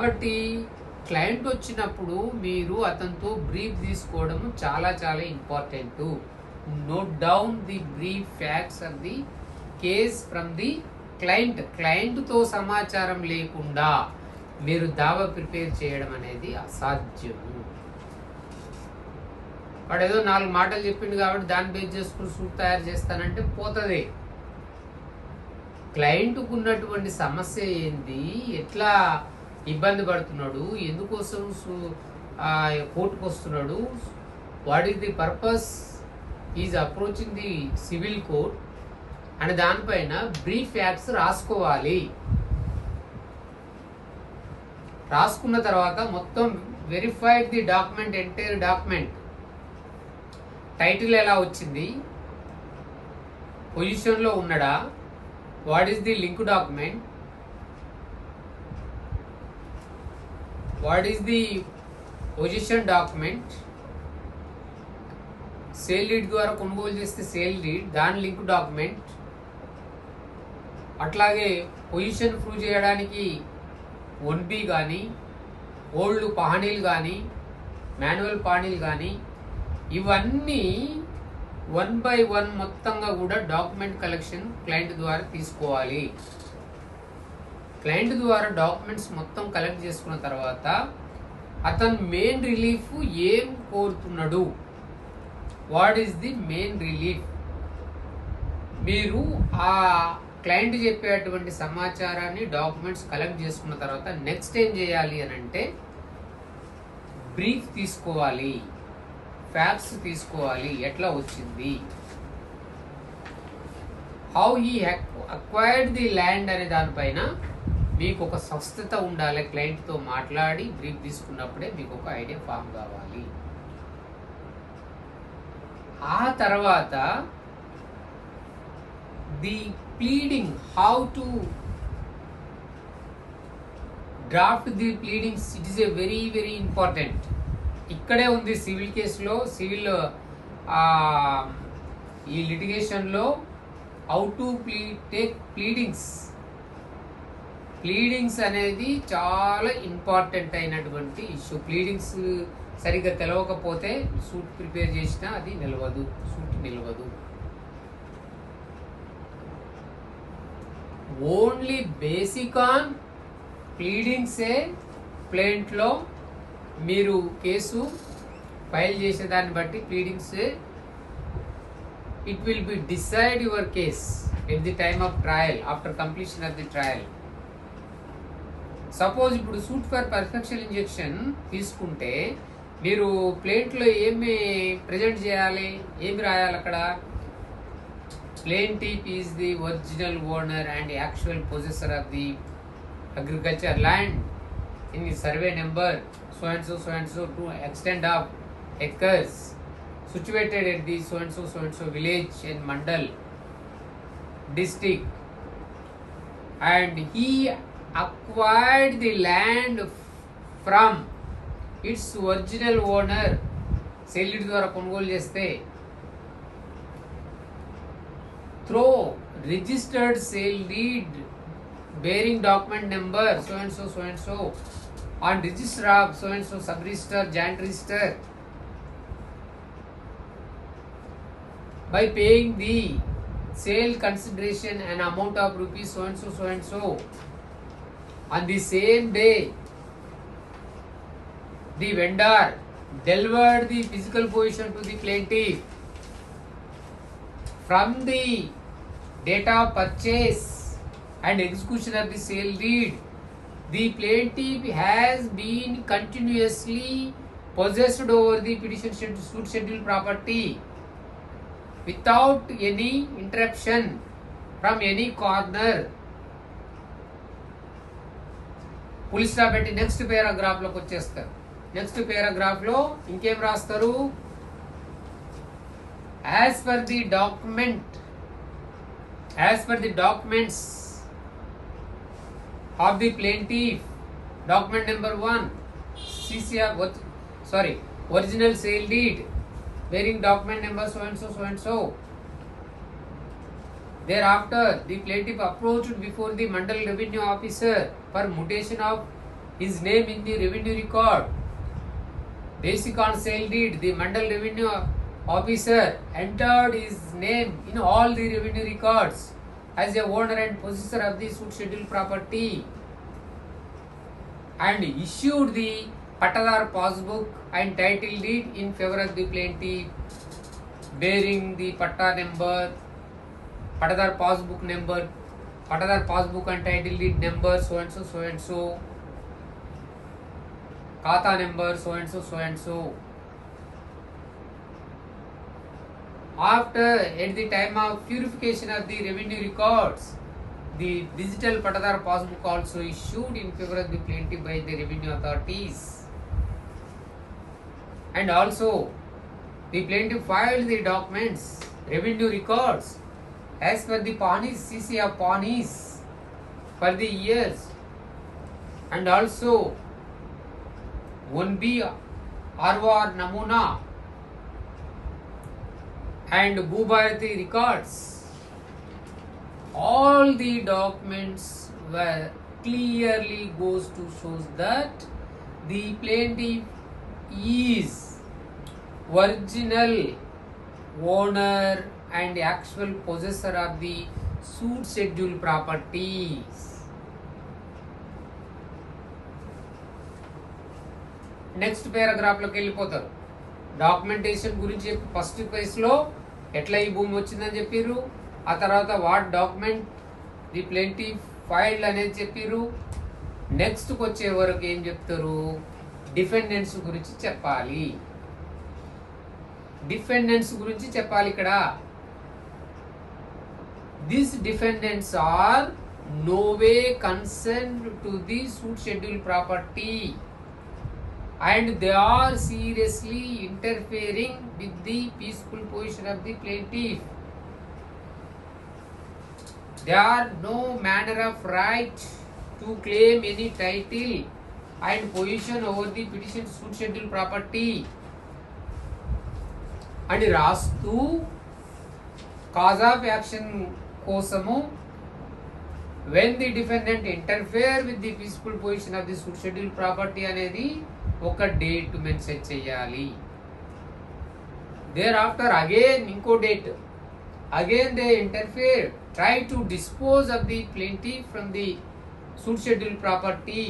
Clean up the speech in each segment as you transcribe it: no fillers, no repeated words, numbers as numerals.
కాబట్టి క్లయింట్ వచ్చినప్పుడు మీరు అతనితో బ్రీఫ్ తీసుకోవడం చాలా చాలా important. Note down the brief facts of the case from the క్లయింట్తో సమాచారం లేకుండా మీరు దావా ప్రిపేర్ చేయడం అనేది అసాధ్యము. వాడు ఏదో 4 మాటలు చెప్పిండు కాబట్టి దాన్ని బేస్ చేసుకుని సూట్ తయారు చేస్తానంటే పోతుంది. క్లయింట్కు ఉన్నటువంటి సమస్య ఏంది, ఎట్లా ఇబ్బంది పడుతున్నాడు, ఎందుకోసం కోర్టుకు వస్తున్నాడు, what is the purpose is approaching the civil court అనే దానిపైన బ్రీఫ్ ఫ్యాక్ట్స్ రాసుకోవాలి. రాసుకున్న తర్వాత మొత్తం verified the document, entire document. Title ఎలా వచ్చింది, పొజిషన్లో ఉన్నాడా, what is the link document, what is the position document, sale lead ద్వారా కొనుగోలు చేస్తే సేల్ లీడ్ దాని లింక్ డాక్యుమెంట్, అట్లాగే పొజిషన్ ప్రూవ్ చేయడానికి 1B కానీ ఓల్డ్ పహానీలు కానీ మాన్యువల్ పహానీలు కానీ ఇవన్నీ 1 by 1 మొత్తంగా కూడా డాక్యుమెంట్ కలెక్షన్ క్లయింట్ ద్వారా తీసుకోవాలి. క్లయింట్ ద్వారా డాక్యుమెంట్స్ మొత్తం కలెక్ట్ చేసుకున్న తర్వాత అతను మెయిన్ రిలీఫ్ ఏం కోరుతున్నాడు, what is the main relief. మీరు ఆ క్లయింట్ చెప్పేటువంటి సమాచారాన్ని డాక్యుమెంట్స్ కలెక్ట్ చేసుకున్న తర్వాత నెక్స్ట్ ఏం చేయాలి అని అంటే బ్రీఫ్ తీసుకోవాలి, ఫ్యాక్ట్స్ తీసుకోవాలి, ఎట్లా వచ్చింది, how he acquired the land అనే దానిపైన మీకు ఒక స్పష్టత ఉండాలి. క్లయింట్తో మాట్లాడి బ్రీఫ్ తీసుకున్నప్పుడే మీకు ఒక ఐడియా ఫామ్ కావాలి. ఆ తర్వాత the pleading, how to draft the pleadings, it is a very very important. ఇక్కడే ఉంది సివిల్ కేసులో, సివిల్ ఈ లిటిగేషన్లో హౌ టు టేక్ ప్లీడింగ్స్ అనేది చాలా ఇంపార్టెంట్ అయినటువంటి ఇష్యూ. ప్లీడింగ్స్ సరిగ్గా తెలవకపోతే సూట్ ప్రిపేర్ చేసినా అది నిలవదు, సూట్ నిలవదు. ఓన్లీ బేసిక్ ఆన్ ప్లీడింగ్సే ప్లేంట్లో మీరు కేసు ఫైల్ చేసేదాన్ని బట్టి ప్లీడింగ్సే it will be decide your case at the time of trial, after completion of the trial. Suppose ఇప్పుడు సూట్ ఫర్ పర్ఫెక్షన్ ఇంజెక్షన్ తీసుకుంటే మీరు ప్లేంట్లో ఏమి ప్రజెంట్ చేయాలి, ఏమి రాయాలి అక్కడ, plaintiff is the original owner and actual possessor of the agriculture land in the survey number so and so to extent of acres situated at the so and so village in Mandal district, and he acquired the land from its original owner. Sale lead ద్వారా కొనుగోలు చేస్తే through registered sale deed bearing document number so and so on register of so and so sub register joint register, by paying the sale consideration and amount of rupees so and so on the same day the vendor delivered the physical possession to the plaintiff. From the date of purchase and execution of the sale deed, the plaintiff has been continuously possessed over the petition suit schedule property without any interruption from any corner. Full stop పెట్టి next పేరాగ్రాఫ్లోకి వచ్చేస్తారు. Next పేరాగ్రాఫ్లో ఇంకేం రాస్తారు, as per the documents of the plaintiff, document number 1 original sale deed bearing document number so and so. Thereafter the plaintiff approached before the Mandal revenue officer for mutation of his name in the revenue record. Basic on sale deed, the Mandal revenue officer entered his name in all the revenue records as a owner and possessor of the suit schedule property, and issued the Patadar passbook and title deed in favor of the plaintiff, bearing the Patta number, Patadar passbook number, Patadar passbook and title deed number so and so, so and so, Khata number so and so, so and so. After, at the time of purification of the revenue records, the digital Patadar passbook also issued in favor of the plaintiff by the revenue authorities. And also, the plaintiff filed the documents, revenue records, as per the Pawnees, CC of Pawnees for the years, and also 1B ROR Namuna and Bhubharati records. All the documents were clearly goes to shows that the plaintiff is original owner and actual possessor of the suit schedule properties. Next పారాగ్రాఫ్లోకి వెళ్ళిపోతారు. Documentation గురించి first పేజ్లో ఎట్లా ఈ భూమి వచ్చిందని చెప్పిర్రు, ఆ తర్వాత వాట్ డాక్యుమెంట్ ది ప్లెంటిఫ్ ఫైల్డ్ అనేది చెప్పిర్రు. నెక్స్ట్కి వచ్చే వరకు ఏం చెప్తారు, డిఫెండెంట్స్ గురించి చెప్పాలి. డిఫెండెంట్స్ గురించి చెప్పాలి. ఇక్కడ these defendants are no way concerned to the suit schedule property and they are seriously interfering with the peaceful position of the plaintiff. There are no manner of right to claim any title and position over the petition suit schedule property. And రాస్తూ cause of action కోసము when the defendant interfere with the peaceful position of the suit schedule property అనేది ఒక date mention చేయాలి. Thereafter again ఇంకో date, again they interfere, try to dispose of the plaintiff from the suit schedule property.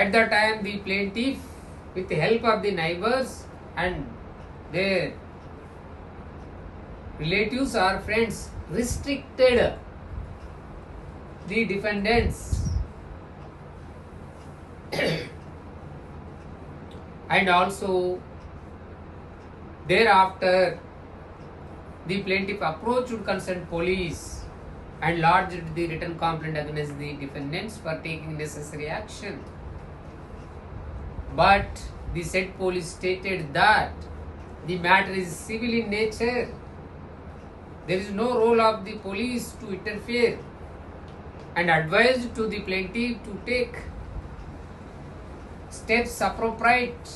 At the time the plaintiff with the help of the neighbors and their relatives or friends restricted the defendants and also thereafter the plaintiff approached concerned police and lodged the written complaint against the defendants for taking necessary action. But the said police stated that the matter is civil in nature. There is no role of the police to interfere, and advised to the plaintiff to take steps appropriate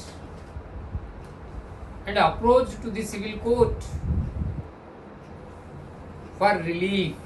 and approach to the civil court for relief.